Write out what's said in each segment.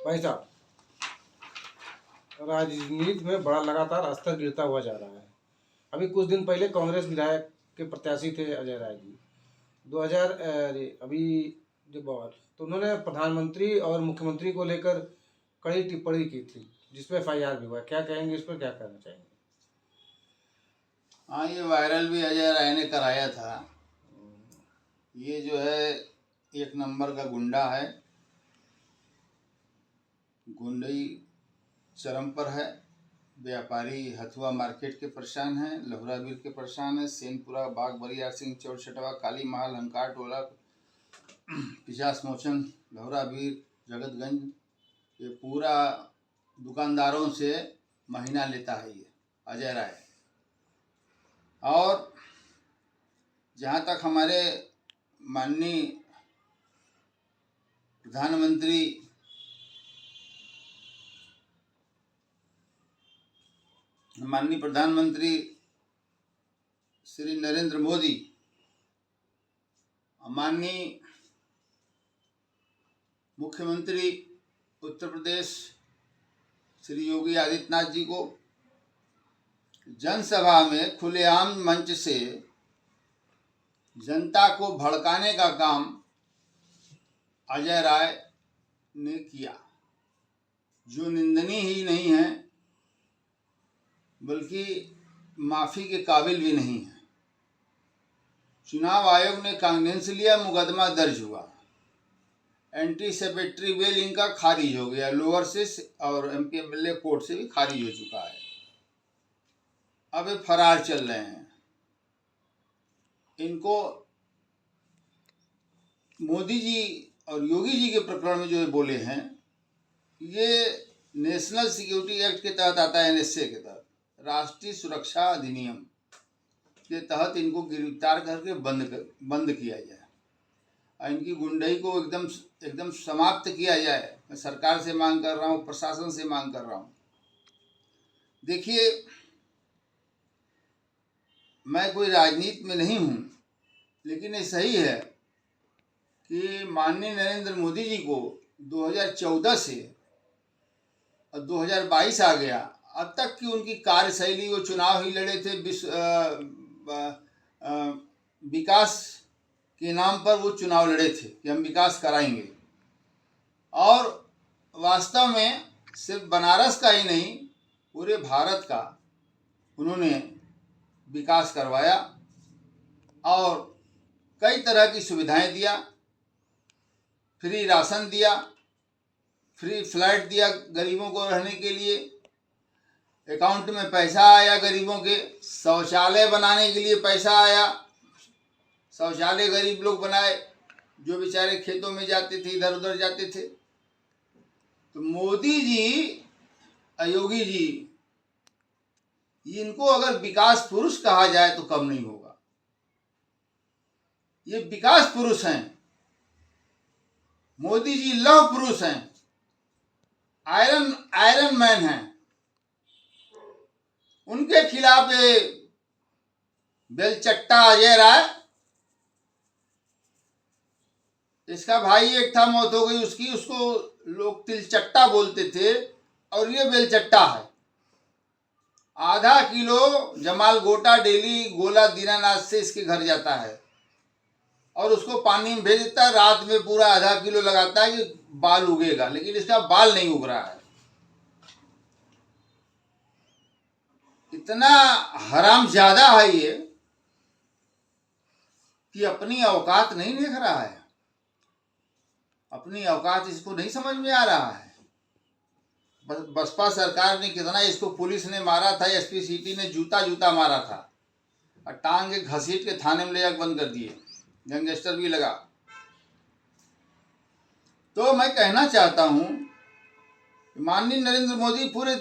भाई साहब, राजनीति में बड़ा लगातार स्तर गिरता हुआ जा रहा है। अभी कुछ दिन पहले कांग्रेस विधायक के प्रत्याशी थे अजय राय जी। 2000 अभी जो बात तो उन्होंने प्रधानमंत्री और मुख्यमंत्री को लेकर कड़ी टिप्पणी की थी, जिसमें FIR भी हुआ। क्या कहेंगे इस पर, क्या कहना चाहेंगे? हाँ, ये वायरल भी अजय राय ने कराया था। ये जो है एक नंबर का गुंडा है, गुंडई चरम पर है। व्यापारी हथुआ मार्केट के परेशान हैं, लहुराबिर के परेशान है, सेनपुरा, बाग बरियार सिंह, चौड़छटवा, काली महल, हंकार टोला, पिचास मोचन, लहुराबिर, जगतगंज, ये पूरा दुकानदारों से महीना लेता है ये अजय राय। और जहाँ तक हमारे माननीय प्रधानमंत्री श्री नरेंद्र मोदी, माननीय मुख्यमंत्री उत्तर प्रदेश श्री योगी आदित्यनाथ जी को जनसभा में खुलेआम मंच से जनता को भड़काने का काम अजय राय ने किया, जो निंदनीय ही नहीं है बल्कि माफ़ी के काबिल भी नहीं है। चुनाव आयोग ने कांग्रेस लिया, मुकदमा दर्ज हुआ, एंटी सेपेटरी बेल इनका खारिज हो गया, लोअर सेस और MP MLA कोर्ट से भी खारिज हो चुका है। अब ये फरार चल रहे हैं। इनको मोदी जी और योगी जी के प्रकरण में जो ये बोले हैं, ये नेशनल सिक्योरिटी एक्ट के तहत आता है, NSA के तहत, राष्ट्रीय सुरक्षा अधिनियम के तहत इनको गिरफ्तार करके बंद किया जाए और इनकी गुंडई को एकदम समाप्त किया जाए। मैं सरकार से मांग कर रहा हूँ, प्रशासन से मांग कर रहा हूँ। देखिए, मैं कोई राजनीति में नहीं हूँ, लेकिन ये सही है कि माननीय नरेंद्र मोदी जी को 2014 से और 2022 आ गया, अब तक की उनकी कार्यशैली, वो चुनाव ही लड़े थे, विकास के नाम पर वो चुनाव लड़े थे कि हम विकास कराएंगे, और वास्तव में सिर्फ बनारस का ही नहीं, पूरे भारत का उन्होंने विकास करवाया और कई तरह की सुविधाएं दिया, फ्री राशन दिया, फ्री फ्लैट दिया गरीबों को रहने के लिए, अकाउंट में पैसा आया गरीबों के, शौचालय बनाने के लिए पैसा आया, शौचालय गरीब लोग बनाए जो बेचारे खेतों में जाते थे, इधर उधर जाते थे। तो मोदी जी, योगी जी, इनको अगर विकास पुरुष कहा जाए तो कम नहीं होगा। ये विकास पुरुष हैं, मोदी जी लौह पुरुष हैं, आयरन मैन हैं। उनके खिलाफ ये बेलचट्टा अजय राय, इसका भाई एक था, मौत हो गई उसकी, उसको लोग तिलचट्टा बोलते थे, और ये बेलचट्टा है। आधा किलो जमाल गोटा डेली गोला दीनानाथ से इसके घर जाता है और उसको पानी में भेज देता है, रात में पूरा आधा किलो लगाता है कि बाल उगेगा, लेकिन इसका बाल नहीं उग रहा है। इतना हरामजादा है ये कि अपनी औकात नहीं देख रहा है, अपनी औकात इसको नहीं समझ में आ रहा है। बसपा सरकार ने कितना, इसको पुलिस ने मारा था, SP सिटी ने जूता मारा था और टांग के घसीट के थाने में ले जाकर बंद कर दिए, गैंगस्टर भी लगा। तो मैं कहना चाहता हूं, माननीय नरेंद्र मोदी पूरे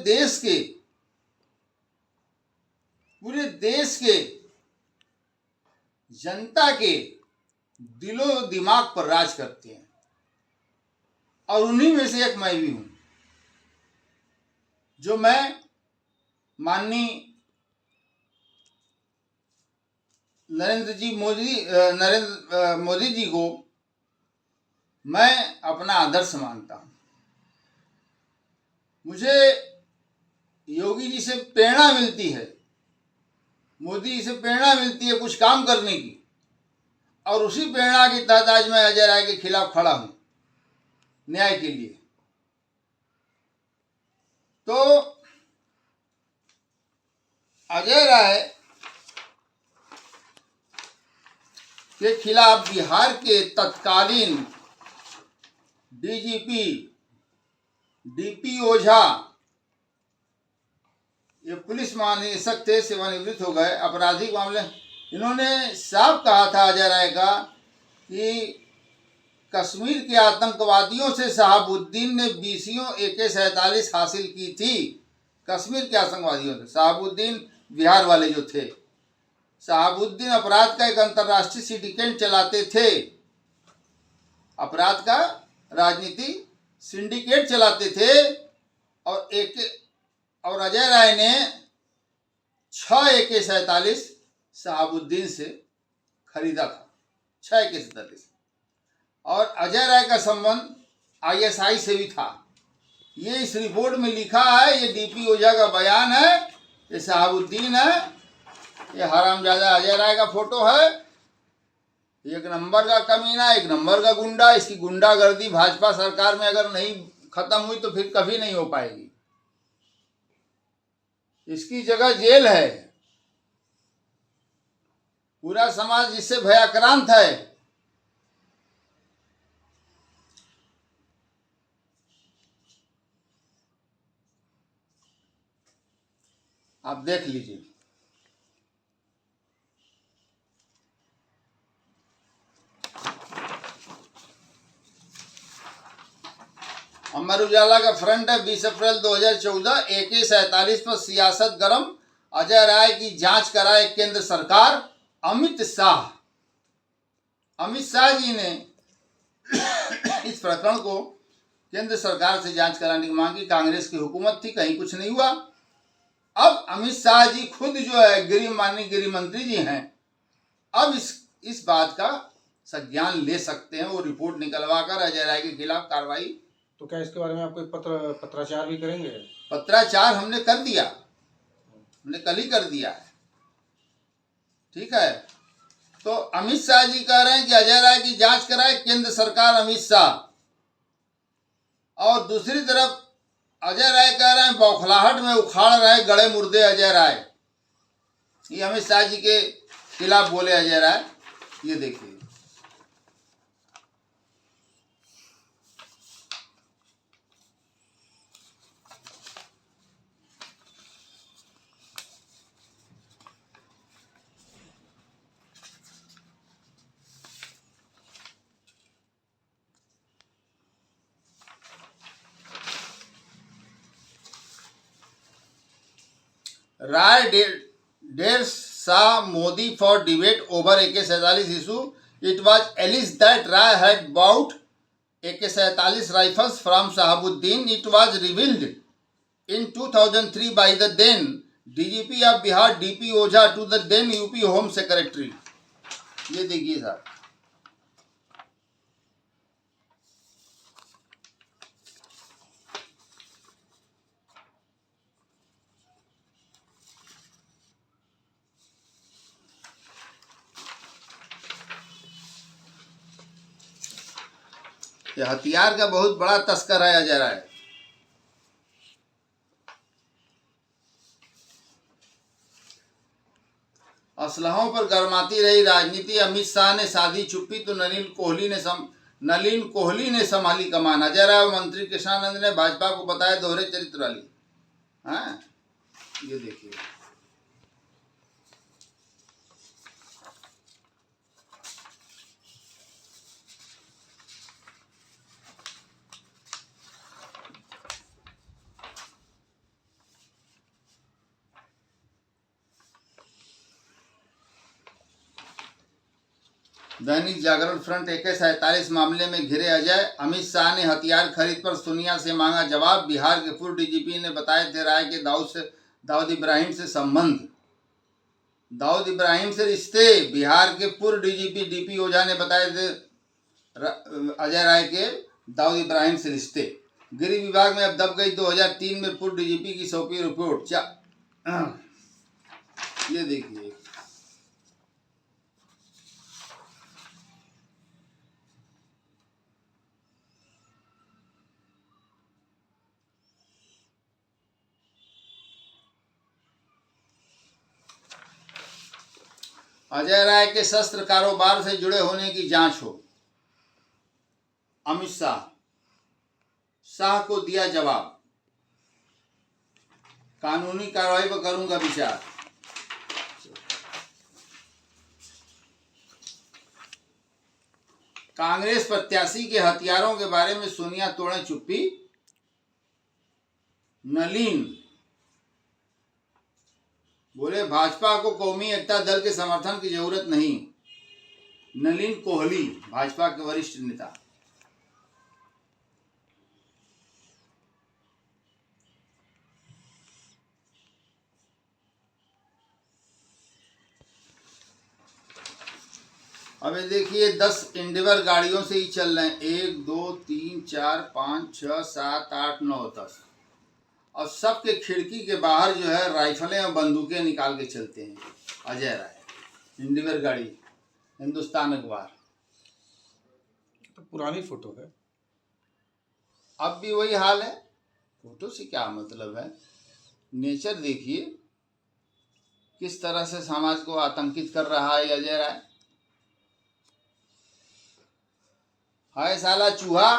देश के जनता के दिलो दिमाग पर राज करते हैं, और उन्हीं में से एक मैं भी हूं, जो मैं माननीय नरेंद्र मोदी जी को मैं अपना आदर्श मानता हूं। मुझे योगी जी से प्रेरणा मिलती है, मोदी जी से प्रेरणा मिलती है कुछ काम करने की, और उसी प्रेरणा के तहत आज मैं अजय राय के खिलाफ खड़ा हूं न्याय के लिए। तो अजय राय के खिलाफ बिहार के तत्कालीन डीजीपी डीपी ओझा, ये पुलिस महानिदेशक थे, सेवानिवृत्त हो गए, आपराधिक मामले, इन्होंने साफ कहा था अजय राय का कि कश्मीर के आतंकवादियों से शहाबुद्दीन ने बीसियों AK-47 हासिल की थी। कश्मीर के आतंकवादियों से, शहाबुद्दीन बिहार वाले जो थे, शहाबुद्दीन अपराध का एक अंतर्राष्ट्रीय सिंडिकेट चलाते थे, अपराध का राजनीति सिंडिकेट चलाते थे, और अजय राय ने 6 AK-47 शहाबुद्दीन से खरीदा था, 6 AK-47, और अजय राय का संबंध ISI से भी था। ये इस रिपोर्ट में लिखा है, ये डीपी ओझा का बयान है, ये शहाबुद्दीन है, ये हरामजादा अजय राय का फोटो है। एक नंबर का कमीना, एक नंबर का गुंडा। इसकी गुंडागर्दी भाजपा सरकार में अगर नहीं खत्म हुई तो फिर कभी नहीं हो पाएगी। इसकी जगह जेल है। पूरा समाज इससे भयाक्रांत है। आप देख लीजिए। अमर उजाला का फ्रंट है, 20 अप्रैल 2014, AK-47 पर सियासत गरम, अजय राय की जांच कराए केंद्र सरकार। अमित शाह जी ने इस प्रकरण को केंद्र सरकार से जांच कराने की मांग की। कांग्रेस की हुकूमत थी, कहीं कुछ नहीं हुआ। अब अमित शाह जी खुद जो है माननीय गृह मंत्री जी हैं, अब इस बात का संज्ञान ले सकते हैं। वो रिपोर्ट निकलवा कर अजय राय के खिलाफ कार्रवाई। तो क्या इसके बारे में आप कोई पत्राचार भी करेंगे? पत्राचार हमने कर दिया, हमने कल ही कर दिया है। ठीक है। तो अमित शाह जी कह रहे हैं कि अजय राय की जांच कराए केंद्र सरकार, अमित शाह। और दूसरी तरफ अजय राय कह रहे हैं बौखलाहट में उखाड़ रहे गड़े मुर्दे अजय राय। ये अमित शाह जी के खिलाफ बोले अजय राय। ये देखिए, Rai dared Shah Modi for debate over AK-47 issue. It was alleged that Rai had bought AK-47 rifles from Shahabuddin. It was revealed in 2003 by the then DGP of Bihar DP Oझा to the then UP Home Secretary. ये देखिए साहब, ये हथियार का बहुत बड़ा तस्कर है अजय राय। असलहों पर गरमाती रही राजनीति, अमित शाह ने साधी चुप्पी तो नलिन कोहली ने संभाली कमान। अजय राय और मंत्री कृष्णानंद ने भाजपा को बताया दोहरे चरित्र वाली। हाँ, ये देखिए, दैनिक जागरण फ्रंट, AK-47 मामले में घिरे अजय। अमित शाह ने हथियार खरीद पर सोनिया से मांगा जवाब। बिहार के पूर्व DGP ने बताए थे राय के दाऊद इब्राहिम से संबंध, दाऊद इब्राहिम से रिश्ते। बिहार के पूर्व DGP DP ओझा ने बताए थे अजय राय के दाऊद इब्राहिम से रिश्ते। गृह विभाग में अब दब गई। 2003 में पूर्व डीजीपी की सौंपी रिपोर्ट। ये देखिए, अजय राय के शस्त्र कारोबार से जुड़े होने की जांच हो। अमित शाह को दिया जवाब, कानूनी कार्रवाई पर करूंगा विचार। कांग्रेस प्रत्याशी के हथियारों के बारे में सोनिया तोड़े चुप्पी। नलिन बोले भाजपा को कौमी एकता दल के समर्थन की जरूरत नहीं। नलिन कोहली भाजपा के वरिष्ठ नेता। अब ये देखिए, 10 इंडिवर गाड़ियों से ही चल रहे हैं। 1 2 3 4 5 6 7 8 9 10, और सबके खिड़की के बाहर जो है राइफलें और बंदूकें निकाल के चलते हैं। अजय राय इंडिवर गाड़ी, हिंदुस्तान अखबार। तो पुरानी फोटो है। अब भी वही हाल है, फोटो से क्या मतलब है। नेचर देखिए किस तरह से समाज को आतंकित कर रहा है अजय राय। हाय साला चूहा,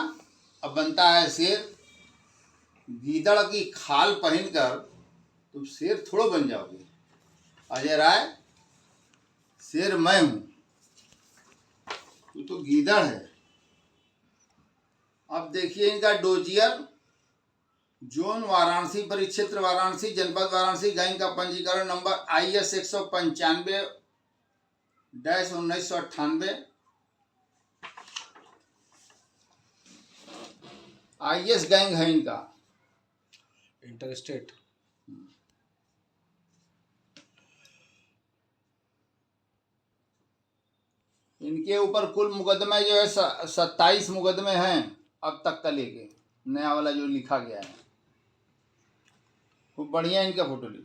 अब बनता है शेर। गीदड़ की खाल पहनकर तुम शेर थोड़ो बन जाओगे। अजय राय, शेर मैं हूं, तू तो गीदड़ है। अब देखिए इनका डोजियर। जोन वाराणसी, परिक्षेत्र वाराणसी, जनपद वाराणसी, गैंग का पंजीकरण नंबर IS 195-1998। IS गैंग है इनका, इंटरस्टेट। इनके ऊपर कुल मुकदमे जो है 27 मुकदमे हैं अब तक का लेके। नया वाला जो लिखा गया है, खूब बढ़िया इनका फोटो लीजिए।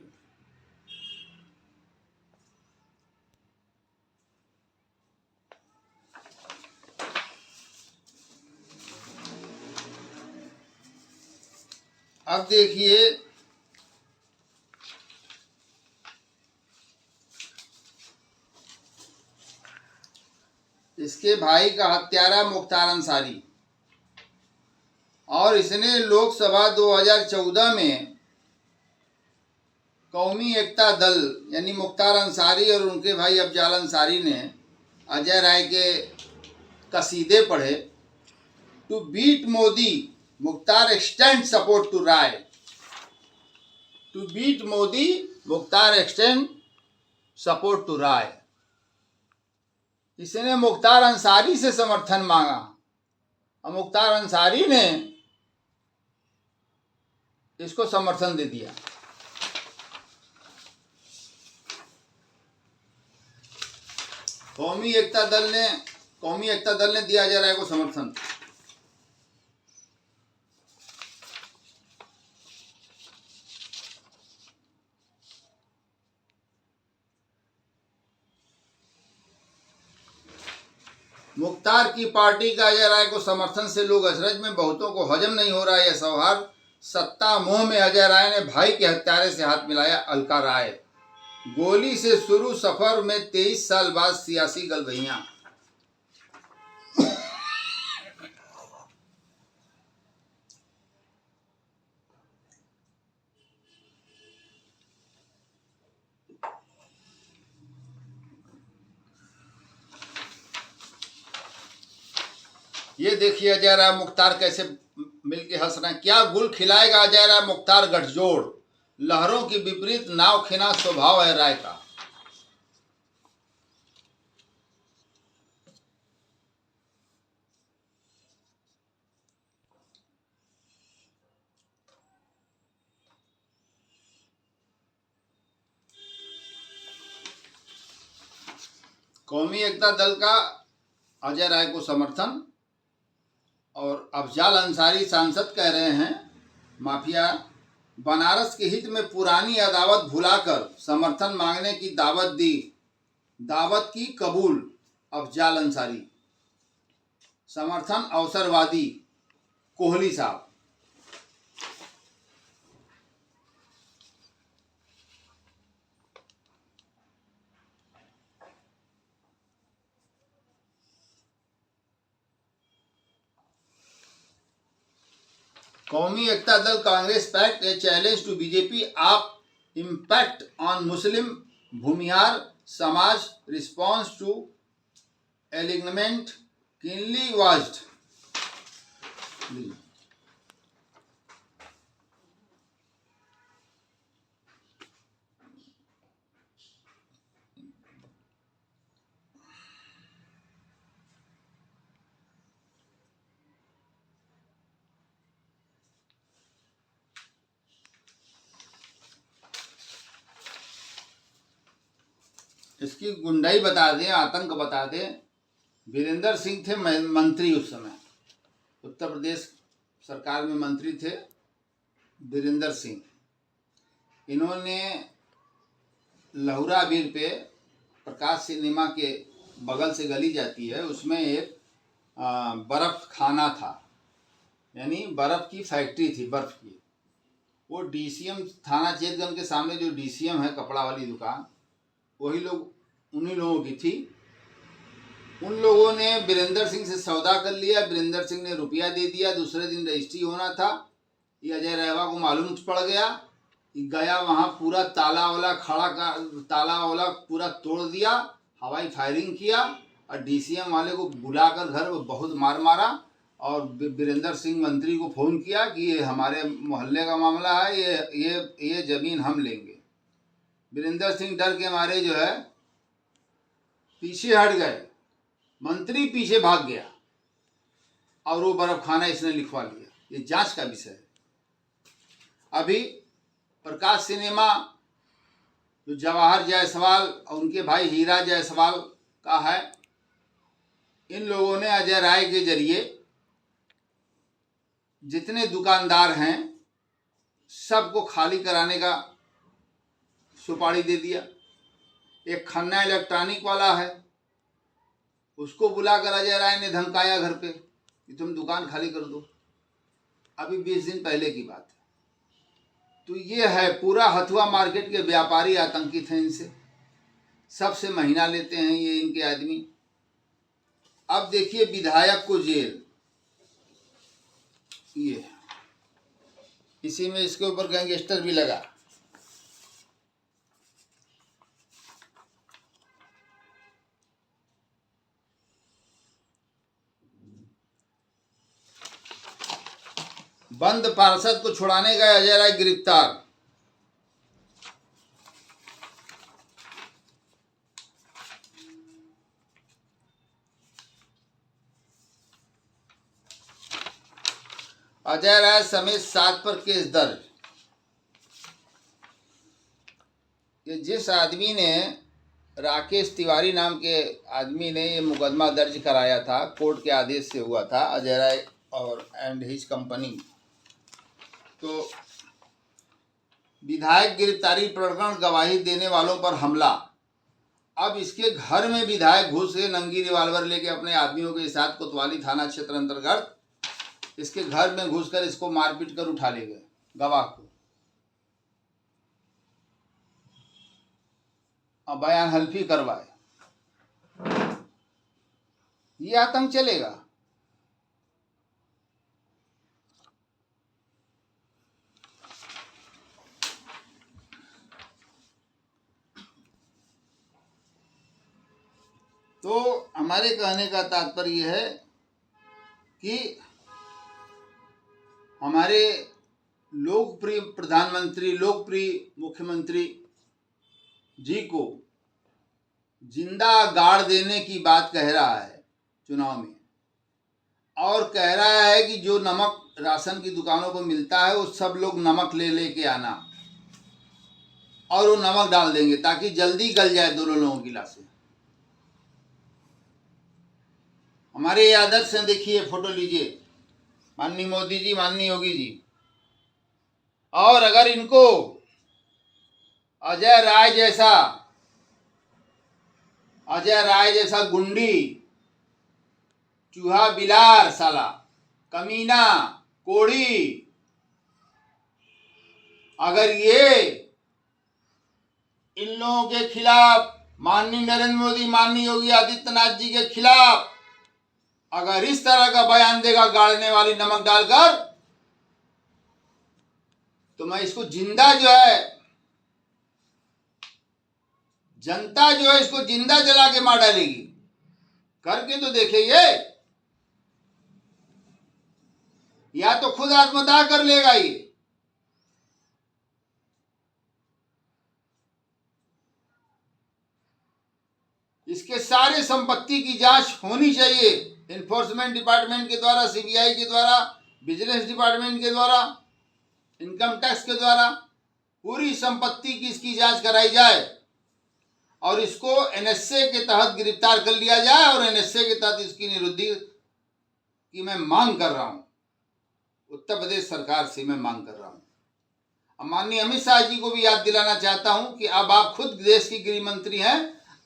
अब देखिए इसके भाई का हत्यारा मुख्तार अंसारी, और इसने लोकसभा 2014 में कौमी एकता दल यानी मुख्तार अंसारी और उनके भाई अफजाल अंसारी ने अजय राय के कसीदे पढ़े। To beat Modi, Mukhtar extend support to Rai. To beat Modi, Mukhtar extend support to Rai. इसने मुख्तार अंसारी से समर्थन मांगा और मुख्तार अंसारी ने इसको समर्थन दे दिया। कौमी एकता दल ने दिया अजय राय को समर्थन। मुख्तार की पार्टी का अजय राय को समर्थन से लोग अचरज में, बहुतों को हजम नहीं हो रहा है यह सौहार्द। सत्ता मोह में अजय राय ने भाई के हत्यारे से हाथ मिलाया। अलका राय, गोली से शुरू सफर में 23 साल बाद सियासी गलबहियां। ये देखिए अजय राय मुख्तार कैसे मिलके हंस रहे हैं। क्या गुल खिलाएगा अजय राय मुख्तार गठजोड़। लहरों की विपरीत नाव खिना स्वभाव है राय का। कौमी एकता दल का अजय राय को समर्थन। और अफजाल अंसारी सांसद कह रहे हैं माफिया बनारस के हित में पुरानी अदावत भुलाकर समर्थन मांगने की दावत दी, दावत की कबूल। अफजाल अंसारी समर्थन अवसरवादी कोहली साहब। Qaumi Ekta Dal Congress pact a challenge to BJP आप इम्पैक्ट ऑन मुस्लिम भूमिहार समाज response to alignment keenly watched. इसकी गुंडाई बता दें, आतंक बता दें। वीरेंद्र सिंह थे मंत्री उस समय, उत्तर प्रदेश सरकार में मंत्री थे वीरेंद्र सिंह। इन्होंने लहुरा बीर पे प्रकाश सिनेमा के बगल से गली जाती है, उसमें एक बर्फ खाना था, यानी बर्फ की फैक्ट्री थी, बर्फ की। वो डीसीएम थाना चेतगंज के सामने जो डीसीएम है कपड़ा वाली दुकान, वही लोग, उन्हीं लोगों की थी। उन लोगों ने वीरेंद्र सिंह से सौदा कर लिया, वीरेंद्र सिंह ने रुपया दे दिया। दूसरे दिन रजिस्ट्री होना था, ये अजय रहवा को मालूम पड़ गया, गया वहाँ पूरा ताला वाला खड़ा कर, ताला वाला पूरा तोड़ दिया, हवाई फायरिंग किया और डीसीएम वाले को बुलाकर घर में बहुत मार मारा। और वीरेंद्र सिंह मंत्री को फ़ोन किया कि ये हमारे मोहल्ले का मामला है, ये ज़मीन हम लेंगे। वीरेंद्र सिंह डर के मारे जो है पीछे हट गए, मंत्री पीछे भाग गया और वो बर्फ खाना इसने लिखवा लिया। ये जांच का विषय है। अभी प्रकाश सिनेमा जो जवाहर जायसवाल और उनके भाई हीरा जायसवाल का है, इन लोगों ने अजय राय के जरिए जितने दुकानदार हैं सबको खाली कराने का सुपारी दे दिया। एक खन्ना इलेक्ट्रॉनिक वाला है, उसको बुलाकर अजय राय ने धमकाया घर पे कि तुम दुकान खाली कर दो। अभी 20 दिन पहले की बात है। तो ये है पूरा हथुआ मार्केट के व्यापारी आतंकित हैं इनसे, सबसे महीना लेते हैं ये इनके आदमी। अब देखिए विधायक को जेल, ये इसी में इसके ऊपर गैंगस्टर भी लगा। बंद पार्षद को छुड़ाने गए अजय राय गिरफ्तार। अजय राय समेत 7 पर केस दर्ज। ये जिस आदमी ने, राकेश तिवारी नाम के आदमी ने ये मुकदमा दर्ज कराया था, कोर्ट के आदेश से हुआ था, अजय राय और एंड हिज कंपनी। तो विधायक गिरफ्तारी प्रकरण, गवाही देने वालों पर हमला। अब इसके घर में विधायक घुस के नंगी रिवाल्वर लेके अपने आदमियों के साथ कोतवाली थाना क्षेत्र अंतर्गत इसके घर में घुसकर इसको मारपीट कर उठा ले गए, गवाह को। अब बयान हल्फी करवाए। ये आतंक चलेगा? तो हमारे कहने का तात्पर्य है कि हमारे लोकप्रिय प्रधानमंत्री, लोकप्रिय मुख्यमंत्री जी को जिंदा गाड़ देने की बात कह रहा है चुनाव में, और कह रहा है कि जो नमक राशन की दुकानों पर मिलता है वो सब लोग नमक ले लेके आना, और वो नमक डाल देंगे ताकि जल्दी गल जाए दोनों लोगों की लाशें। हमारे ये आदर्श हैं, देखिए फोटो लीजिए, माननीय मोदी जी, माननीय योगी जी। और अगर इनको अजय राय जैसा गुंडी, चूहा बिलार साला, कमीना, कोढ़ी, अगर ये इन लोगों के खिलाफ, माननीय नरेंद्र मोदी, माननीय योगी आदित्यनाथ जी के खिलाफ अगर इस तरह का बयान देगा गाड़ने वाली नमक डालकर, तो मैं इसको जिंदा जो है, जनता जो है इसको जिंदा जला के मार डालेगी। करके तो देखे ये, या तो खुद आत्मदाह कर लेगा ये। इसके सारे संपत्ति की जांच होनी चाहिए, एनफोर्समेंट डिपार्टमेंट के द्वारा, सीबीआई के द्वारा, विजिलेंस डिपार्टमेंट के द्वारा, इनकम टैक्स के द्वारा पूरी संपत्ति की इसकी जांच कराई जाए और इसको एनएसए के तहत गिरफ्तार कर लिया जाए और एनएसए के तहत इसकी निरुद्धि की मैं मांग कर रहा हूं, उत्तर प्रदेश सरकार से मैं मांग कर रहा हूं। अब माननीय अमित शाह जी को भी याद दिलाना चाहता हूं कि अब आप खुद देश की गृह मंत्री हैं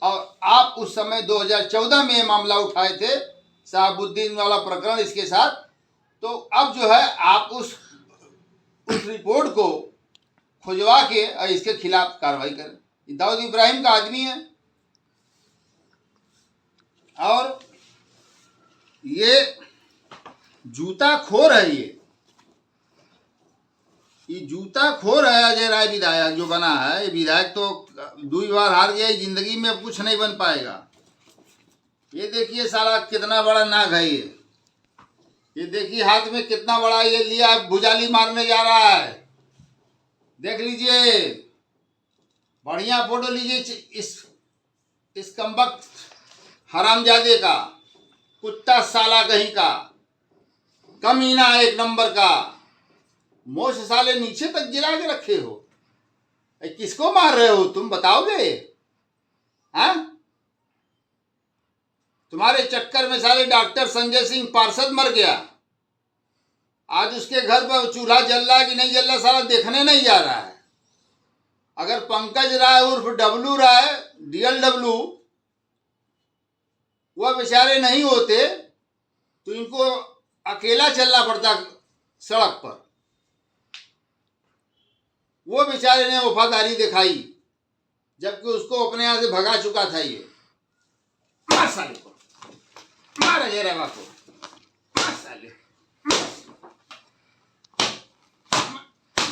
और आप उस समय 2014 में ये मामला उठाए थे, शहाबुद्दीन वाला प्रकरण इसके साथ। तो अब जो है आप उस रिपोर्ट को खुजवा के और इसके खिलाफ कार्रवाई करें। दाऊद इब्राहिम का आदमी है और ये जूता खोर है। ये जूता खोर है अजय राय विधायक जो बना है। ये विधायक तो 2 बार हार गया, जिंदगी में अब कुछ नहीं बन पाएगा। ये देखिए साला कितना बड़ा नाग है ये देखिए हाथ में कितना बड़ा ये लिया, भुजाली मारने जा रहा है। देख लीजिए, बढ़िया फोटो लीजिए इस कमबख्त हरामजादे का, कुत्ता साला कहीं का, कमीना एक नंबर का। मोश साले नीचे तक गिरा के रखे हो। किसको मार रहे हो तुम, बताओगे? हाँ, तुम्हारे चक्कर में साले डॉक्टर संजय सिंह पार्षद मर गया। आज उसके घर पर चूल्हा जल रहा है कि नहीं जल रहा साला देखने नहीं जा रहा है। अगर पंकज राय उर्फ डब्लू राय, DLW, वह बेचारे नहीं होते तो इनको अकेला चलना पड़ता सड़क पर। वो बेचारे ने वफादारी दिखाई, जबकि उसको अपने यहां से भगा चुका था ये। मार साले को, मार अजय राय को, मार साले,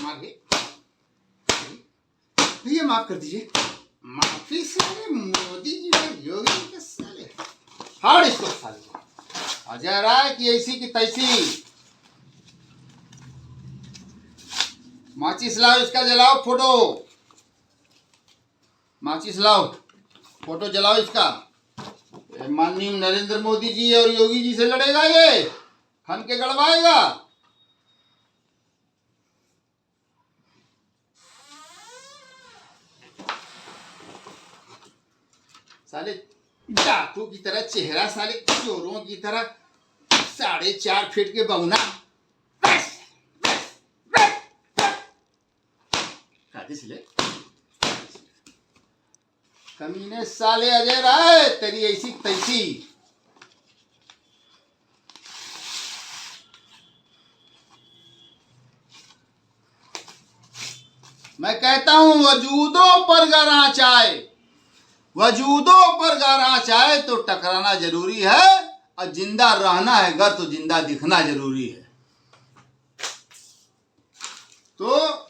मार भैया माफ कर दीजिए। माफी साले मोदी जी और योगी के साले, हाड़ इसको साले। अजय राय की ऐसी की तैसी। माचिस लाओ, इसका जलाओ फोटो, माचिस लाओ, फोटो जलाओ इसका। माननीय नरेंद्र मोदी जी और योगी जी से लड़ेगा ये, खन के गड़वाएगा। साले डाकू की तरह चेहरा, साले चोरों की तरह 4.5 फीट के बहुना। कमीने साले अजय राय, तेरी ऐसी तैसी। मैं कहता हूं वजूदों पर गरा चाहे, वजूदों पर गरा चाहे तो टकराना जरूरी है, और जिंदा रहना है घर तो जिंदा दिखना जरूरी है। तो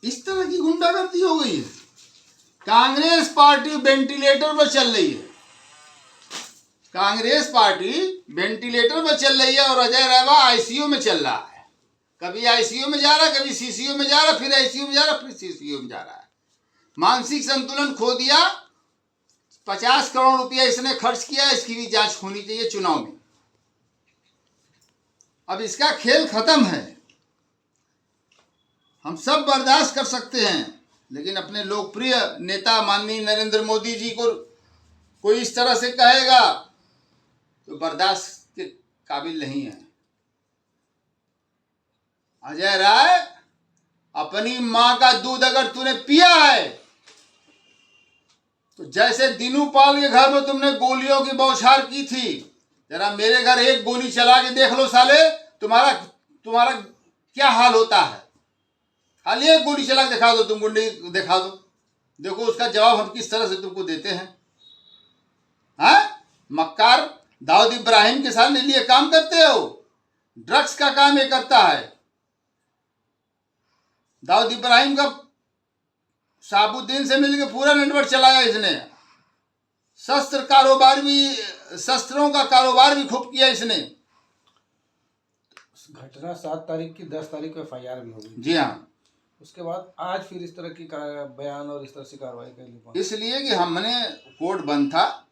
इस तरह की गुंडागर्दी हो गई है। कांग्रेस पार्टी वेंटिलेटर पर चल रही है, कांग्रेस पार्टी वेंटिलेटर पर चल रही है और अजय राय आईसीयू में चल रहा है। कभी आईसीयू में जा रहा है, कभी सीसीयू में जा रहा है, फिर आईसीयू में जा रहा है, फिर सीसीयू में जा रहा है। मानसिक संतुलन खो दिया। 50 करोड़ रुपया इसने खर्च किया, इसकी भी जांच होनी चाहिए चुनाव में। अब इसका खेल खत्म है। हम सब बर्दाश्त कर सकते हैं, लेकिन अपने लोकप्रिय नेता माननीय नरेंद्र मोदी जी को कोई इस तरह से कहेगा तो बर्दाश्त के काबिल नहीं है। अजय राय, अपनी मां का दूध अगर तूने पिया है तो जैसे दीनू पाल के घर में तुमने गोलियों की बौछार की थी, जरा मेरे घर एक गोली चला के देख लो साले, तुम्हारा तुम्हारा क्या हाल होता है। खाली एक गोली चला के दिखा दो, तुम गुंडे दिखा दो, देखो उसका जवाब हम किस तरह से तुमको देते हैं। हाँ, मक्कार दाऊद इब्राहिम के साथ लिए काम करते हो, ड्रग्स का काम ये करता है। दाऊद इब्राहिम का शाहबुद्दीन से मिलकर पूरा नेटवर्क चलाया इसने, शस्त्रों का कारोबार भी खूब किया इसने। घटना 7 तारीख की 10 तारीख को FIR भी हो गई। जी हाँ, उसके बाद आज फिर इस तरह की बयान और इस तरह से कार्रवाई कर ली, इसलिए कि हमने कोर्ट बंद था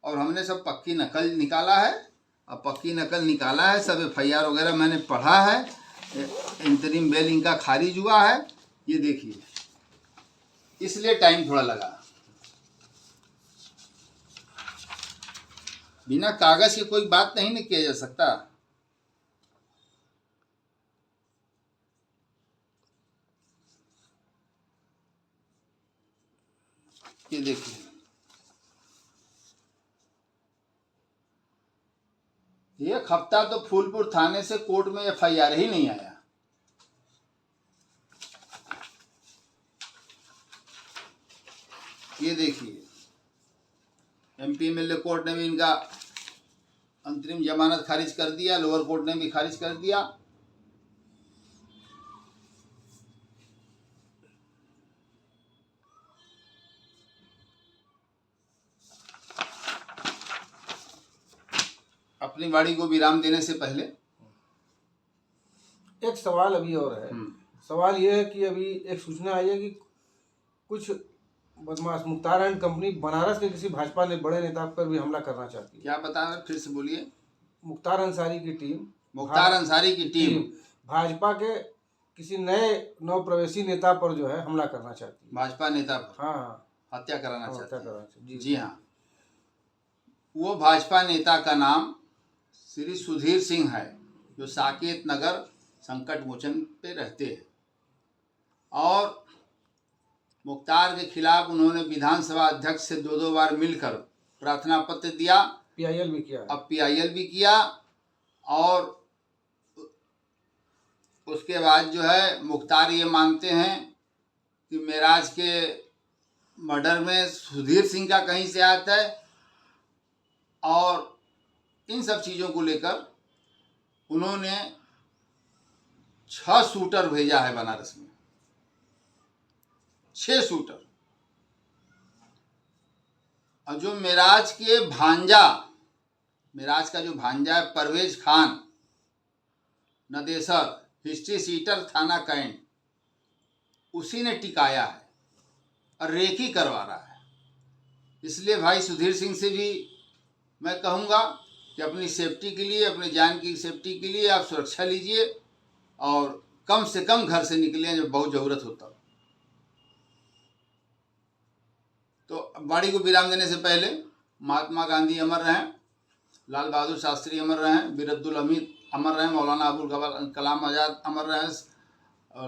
और हमने सब पक्की नकल निकाला है। अब पक्की नकल निकाला है, सब FIR वगैरह मैंने पढ़ा है, इंतरिम बेल इनका खारिज हुआ है, ये देखिए, इसलिए टाइम थोड़ा लगा। बिना कागज की कोई बात नहीं किया जा सकता। ये देखिए, एक हफ्ता तो फूलपुर थाने से कोर्ट में FIR ही नहीं आया। ये देखिए, MP MLA कोर्ट ने भी इनका अंतरिम जमानत खारिज कर दिया, लोअर कोर्ट ने भी खारिज कर दिया। अपनी वाणी को विराम देने से पहले एक सवाल अभी और है। सवाल यह है कि अभी एक सूचना आई है कि कुछ बदमाश मुख्तार एंड कंपनी बनारस के किसी भाजपा ने बड़े नेता पर भी हमला करना चाहती है। क्या बता रहे, फिर से बोलिए। मुख्तार अंसारी की टीम, मुख्तार अंसारी की टीम भाजपा के किसी नए नवप्रवेशी नेता पर जो है हमला करना चाहती है। भाजपा नेता पर हाँ, हत्या कराना चाहती है। जी हाँ, वो भाजपा नेता का नाम श्री सुधीर सिंह है, जो साकेत नगर संकट मोचन पे रहते हैं। और मुख्तार के खिलाफ उन्होंने विधानसभा अध्यक्ष से 2 बार मिलकर प्रार्थना पत्र दिया, PIL भी किया, अब PIL भी किया। और उसके बाद जो है मुख्तार ये मानते हैं कि मेराज के मर्डर में सुधीर सिंह का कहीं से हाथ है, और इन सब चीज़ों को लेकर उन्होंने 6 शूटर भेजा है बनारस में, 6 शूटर। और जो मेराज का जो भांजा है परवेज खान नदेसर, हिस्ट्री सीटर थाना कैंट, उसी ने टिकाया है और रेकी करवा रहा है। इसलिए भाई सुधीर सिंह से भी मैं कहूँगा कि अपनी सेफ्टी के लिए, अपनी जान की सेफ्टी के लिए आप सुरक्षा लीजिए और कम से कम घर से निकलें जब बहुत ज़रूरत होता। तो वाणी को विराम देने से पहले महात्मा गांधी अमर रहें, लाल बहादुर शास्त्री अमर रहें, वीर अब्दुल हमीद अमर रहें, मौलाना अबुल कलाम आज़ाद अमर रहें,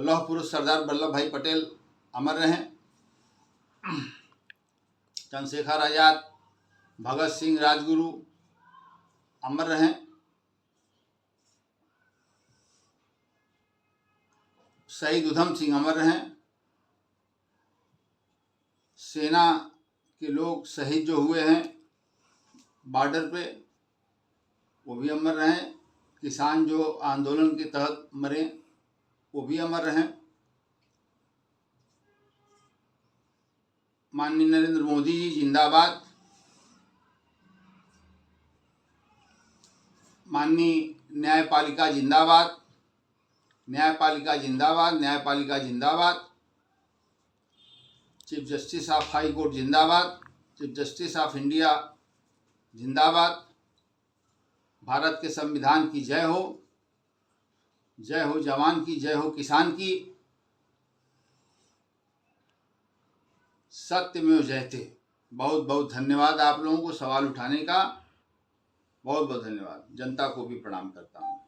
लौह पुरुष सरदार वल्लभ भाई पटेल अमर रहें, चंद्रशेखर आज़ाद, भगत सिंह राजगुरु अमर रहें, शहीद उधम सिंह अमर रहें, सेना के लोग शहीद जो हुए हैं बॉर्डर पे वो भी अमर रहें, किसान जो आंदोलन के तहत मरे वो भी अमर रहें। माननीय नरेंद्र मोदी जी जिंदाबाद, माननीय न्यायपालिका जिंदाबाद, न्यायपालिका जिंदाबाद, न्यायपालिका जिंदाबाद। Chief justice of high court जिंदाबाद, चीफ जस्टिस ऑफ इंडिया जिंदाबाद। भारत के संविधान की जय हो, जय हो जवान की, जय हो किसान की। सत्यमेव जयते। बहुत बहुत धन्यवाद आप लोगों को सवाल उठाने का, बहुत बहुत धन्यवाद। जनता को भी प्रणाम करता हूँ।